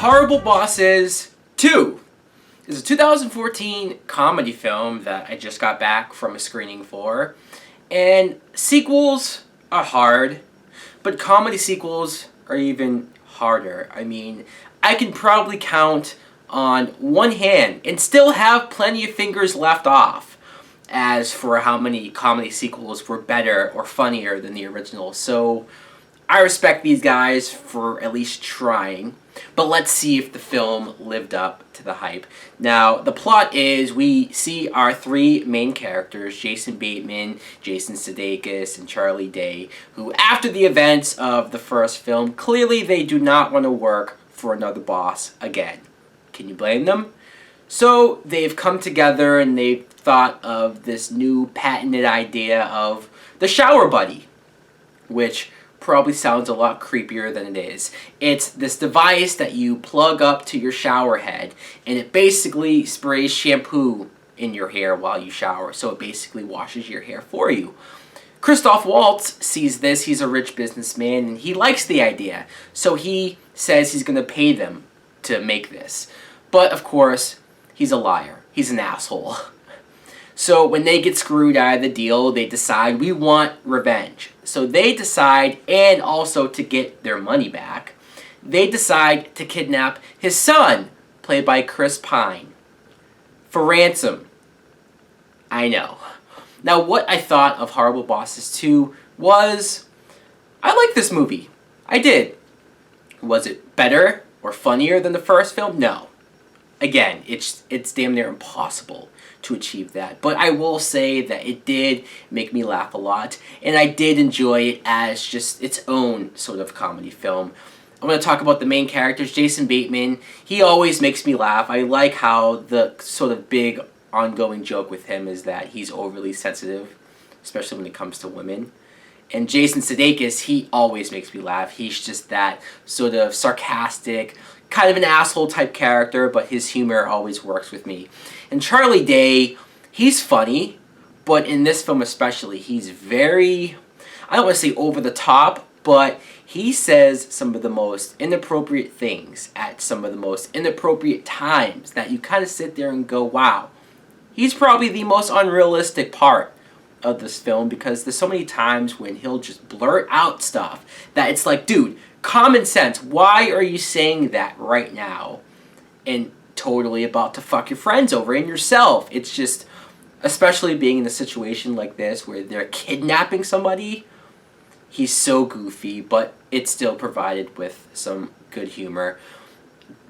Horrible Bosses 2 is a 2014 comedy film that I just got back from a screening for. And sequels are hard, but comedy sequels are even harder. I mean, I can probably count on one hand and still have plenty of fingers left off as for how many comedy sequels were better or funnier than the original. So I respect these guys for at least trying, but let's see if the film lived up to the hype. Now, the plot is we see our three main characters, Jason Bateman, Jason Sudeikis, and Charlie Day, who after the events of the first film, clearly they do not want to work for another boss again. Can you blame them? So they've come together and they've thought of this new patented idea of the shower buddy, which probably sounds a lot creepier than it is. It's this device that you plug up to your shower head, and it basically sprays shampoo in your hair while you shower, so it basically washes your hair for you. Christoph Waltz sees this. He's a rich businessman, and he likes the idea, so he says he's going to pay them to make this. But, of course, he's a liar. He's an asshole. So when they get screwed out of the deal, they decide we want revenge. So they decide, and also to get their money back, they decide to kidnap his son, played by Chris Pine, for ransom. I know. Now, what I thought of Horrible Bosses 2 was, I liked this movie. I did. Was it better or funnier than the first film? No. Again, it's damn near impossible to achieve that. But I will say that it did make me laugh a lot, and I did enjoy it as just its own sort of comedy film. I'm going to talk about the main characters. Jason Bateman, he always makes me laugh. I like how the sort of big ongoing joke with him is that he's overly sensitive, especially when it comes to women. And Jason Sudeikis, he always makes me laugh. He's just that sort of sarcastic, kind of an asshole type character, but his humor always works with me. And Charlie Day, he's funny, but in this film especially, he's very, I don't want to say over the top, but he says some of the most inappropriate things at some of the most inappropriate times that you kind of sit there and go, wow. He's probably the most unrealistic part of this film, because there's so many times when he'll just blurt out stuff that it's like, dude, common sense, why are you saying that right now? And totally about to fuck your friends over and yourself. It's just, especially being in a situation like this where they're kidnapping somebody, he's so goofy, but it's still provided with some good humor.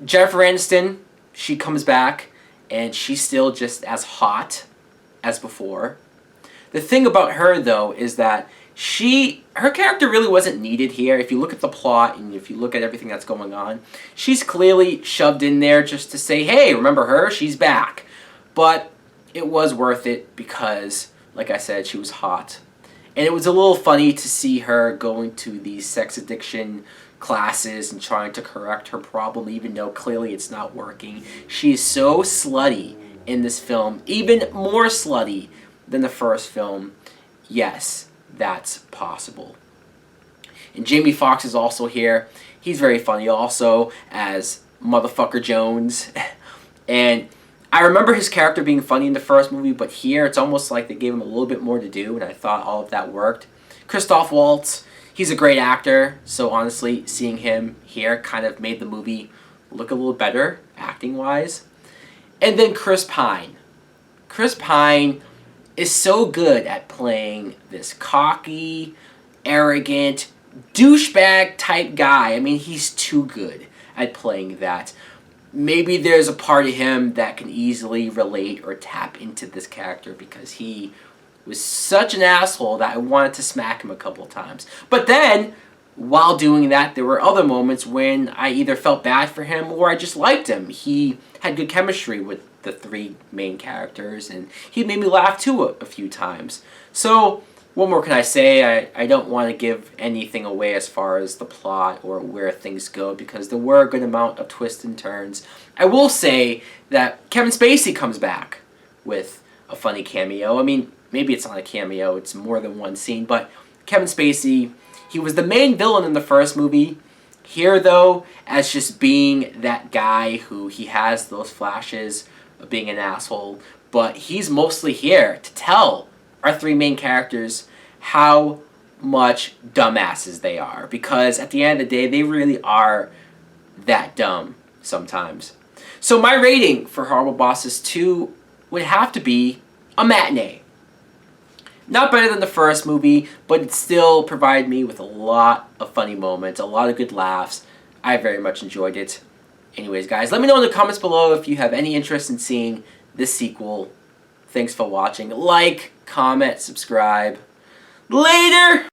Jennifer Aniston, she comes back, and she's still just as hot as before. The thing about her, though, is that her character really wasn't needed here. If you look at the plot and if you look at everything that's going on, she's clearly shoved in there just to say, hey, remember her? She's back. But it was worth it because, like I said, she was hot. And it was a little funny to see her going to these sex addiction classes and trying to correct her problem, even though clearly it's not working. She's so slutty in this film, even more slutty than the first film. Yes, that's possible. And Jamie Foxx is also here. He's very funny also as Motherfucker Jones. And I remember his character being funny in the first movie, but here it's almost like they gave him a little bit more to do, and I thought all of that worked. Christoph Waltz, he's a great actor, so honestly, seeing him here kind of made the movie look a little better, acting-wise. And then Chris Pine. Chris Pine is so good at playing this cocky, arrogant, douchebag type guy. I mean, he's too good at playing that. Maybe there's a part of him that can easily relate or tap into this character because he was such an asshole that I wanted to smack him a couple of times. But then, while doing that, there were other moments when I either felt bad for him or I just liked him. He had good chemistry with the three main characters, and he made me laugh too a few times. So, what more can I say? I don't want to give anything away as far as the plot or where things go, because there were a good amount of twists and turns. I will say that Kevin Spacey comes back with a funny cameo. I mean, maybe it's not a cameo, it's more than one scene, but Kevin Spacey, he was the main villain in the first movie, here, though, as just being that guy who he has those flashes of being an asshole, but he's mostly here to tell our three main characters how much dumbasses they are, because at the end of the day, they really are that dumb sometimes. So my rating for Horrible Bosses 2 would have to be a matinee. Not better than the first movie, but it still provided me with a lot of funny moments, a lot of good laughs. I very much enjoyed it. Anyways, guys, let me know in the comments below if you have any interest in seeing this sequel. Thanks for watching. Like, comment, subscribe. Later!